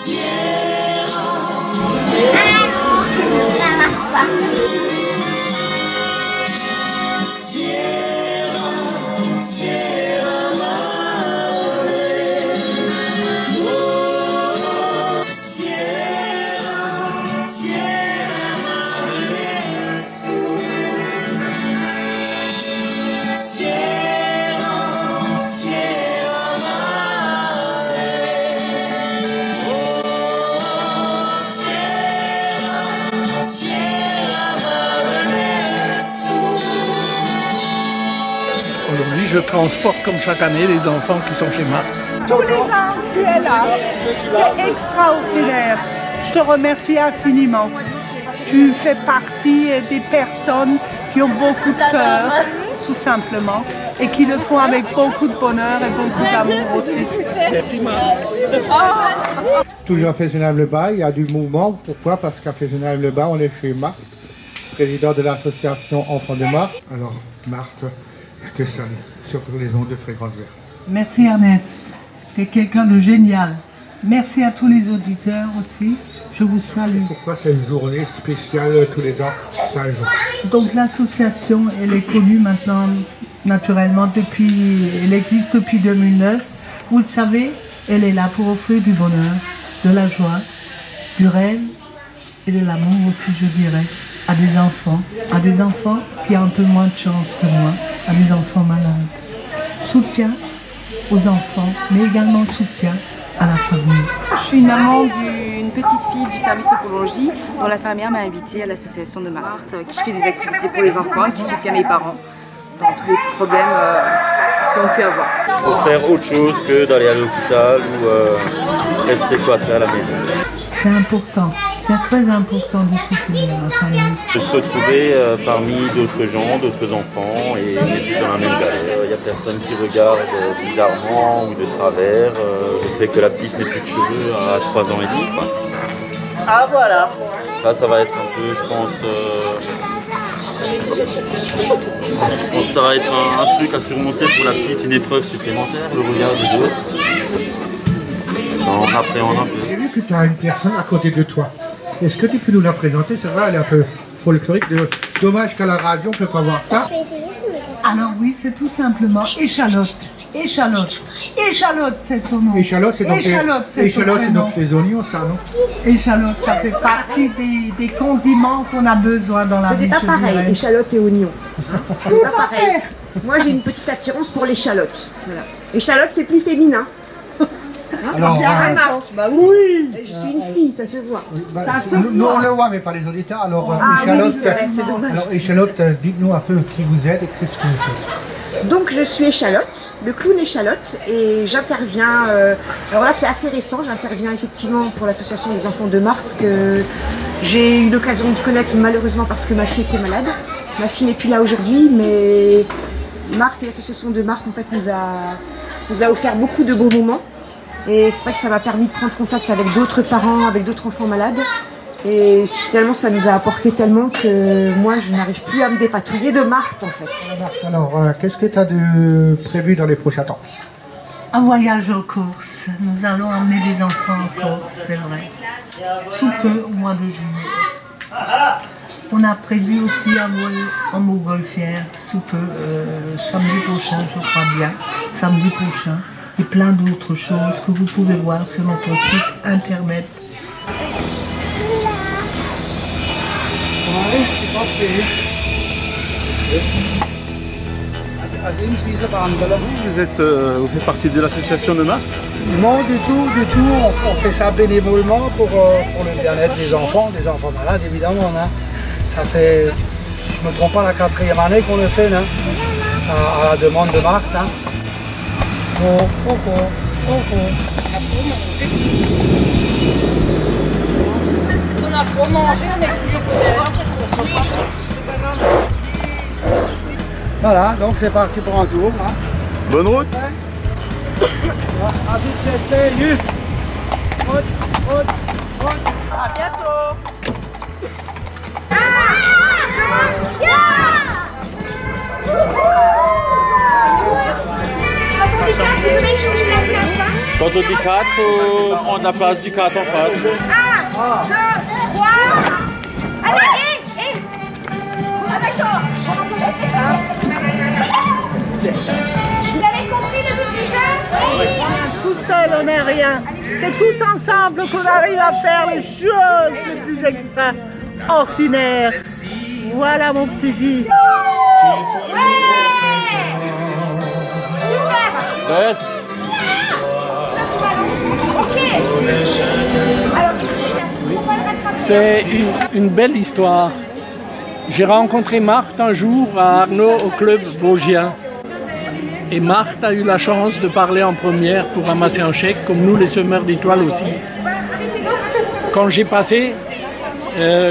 Ça marche pas. Aujourd'hui, je transporte comme chaque année les enfants qui sont chez moi. Tous les ans, tu es là. C'est extraordinaire. Je te remercie infiniment. Tu fais partie des personnes qui ont beaucoup de cœur, tout simplement, et qui le font avec beaucoup de bonheur et beaucoup d'amour aussi. Merci, Marc. Toujours à Fézeneuve-le-Bas, il y a du mouvement. Pourquoi? Parce qu'à Fézeneuve-le-Bas, on est chez Marthe, président de l'association Enfants de Marthe. Alors, Marthe, je te salue sur les ondes de Fréquence Verte. Merci Ernest, tu es quelqu'un de génial. Merci à tous les auditeurs aussi, je vous salue. Pourquoi c'est une journée spéciale tous les ans, Saint-Jean? Donc l'association, elle est connue maintenant naturellement elle existe depuis 2009. Vous le savez, elle est là pour offrir du bonheur, de la joie, du rêve et de l'amour aussi, je dirais, à des enfants qui ont un peu moins de chance que moi, à des enfants malades. Soutien aux enfants, mais également soutien à la famille. Je suis une maman d'une petite fille du service oncologie dont l'infirmière m'a invitée à l'association de Marthe qui fait des activités pour les enfants et qui soutient les parents dans tous les problèmes qu'ils ont pu avoir. Pour faire autre chose que d'aller à l'hôpital ou rester cloîtré à la maison. C'est important, c'est très important de soutenir la famille. De se retrouver parmi d'autres gens, d'autres enfants et dans la même galère. Il n'y a personne qui regarde bizarrement ou de travers. Je sais que la petite n'a plus de cheveux à 3 ans et demi. Quoi. Ah voilà. Ça va être un peu, je pense que ça va être un truc à surmonter pour la petite, une épreuve supplémentaire, le regard des autres. On appréhende un peu. J'ai vu que tu as une personne à côté de toi. Est-ce que tu peux nous la présenter? C'est vrai, elle est un peu folklorique. Dommage qu'à la radio, on ne peut pas voir ça. Alors oui, c'est tout simplement Échalote. Échalote. Échalote, c'est son nom. Échalote, c'est donc, donc des oignons, ça, non? Échalote, ça fait partie des condiments qu'on a besoin dans la vie. Ce n'est pas pareil, échalote et oignon. C'est pas pareil. Moi, j'ai une petite attirance pour l'échalote. Voilà. Échalote, c'est plus féminin. Alors, bah oui, je suis une fille, ça se voit. Nous on le voit, mais pas les auditeurs. Alors, Échalote, c'est dommage. Alors, Échalote, dites-nous un peu qui vous êtes et qu'est-ce que vous faites. Donc, je suis Échalote, le clown Échalote, et j'interviens. Alors là, c'est assez récent, j'interviens effectivement pour l'association des enfants de Marthe, que j'ai eu l'occasion de connaître malheureusement parce que ma fille était malade. Ma fille n'est plus là aujourd'hui, mais Marthe et l'association de Marthe en fait nous a offert beaucoup de beaux moments. Et c'est vrai que ça m'a permis de prendre contact avec d'autres parents, avec d'autres enfants malades. Et finalement, ça nous a apporté tellement que moi, je n'arrive plus à me dépatouiller de Marthe, en fait. Marthe, alors, qu'est-ce que tu as de prévu dans les prochains temps? Un voyage en Corse. Nous allons emmener des enfants en Corse, c'est vrai. Sous peu, au mois de juillet. On a prévu aussi un vol en montgolfière, sous peu, samedi prochain, je crois bien. Samedi prochain. Et plein d'autres choses que vous pouvez voir sur notre site internet. Vous faites partie de l'association de Marthe? Non, du tout. On fait ça bénévolement pour le bien-être des enfants malades, évidemment. Hein. Ça fait, si je ne me trompe pas, la 4e année qu'on le fait, hein, à la demande de Marthe. Hein. On a trop mangé, on est Voilà, donc c'est parti pour un tour. Hein. Bonne route. À vite, j'espère. Route. À bientôt. Attendez, tu peux changer la place, hein? Quand on dit 4, il faut prendre la place du 4 en face. 1, 2, 3. Allez, d'accord. Vous avez compris le but du jeu? Oui. Tout seul, on n'est rien. C'est tous ensemble qu'on arrive à faire les choses les plus extraordinaires. Voilà mon petit Guy. Ouais. C'est une belle histoire. J'ai rencontré Marthe un jour à Arnaud au club vosgien. Et Marthe a eu la chance de parler en première pour ramasser un chèque, comme nous les semeurs d'étoiles aussi. Quand j'ai passé,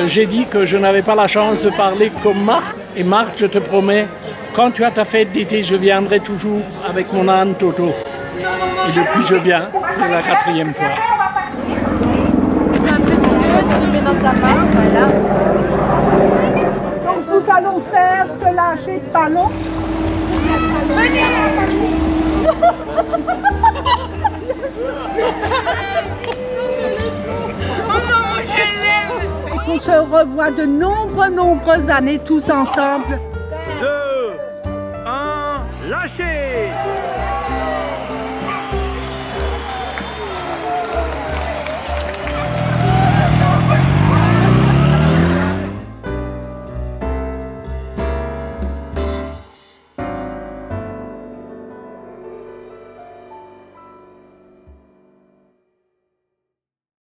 j'ai dit que je n'avais pas la chance de parler comme Marthe. Et Marthe, je te promets, quand tu as ta fête d'été, je viendrai toujours avec mon âne Toto. Et depuis je viens, c'est la 4e fois. Donc nous allons faire ce lâcher de ballon. Et qu'on se revoit de nombreuses années tous ensemble. 2, 1, lâchez!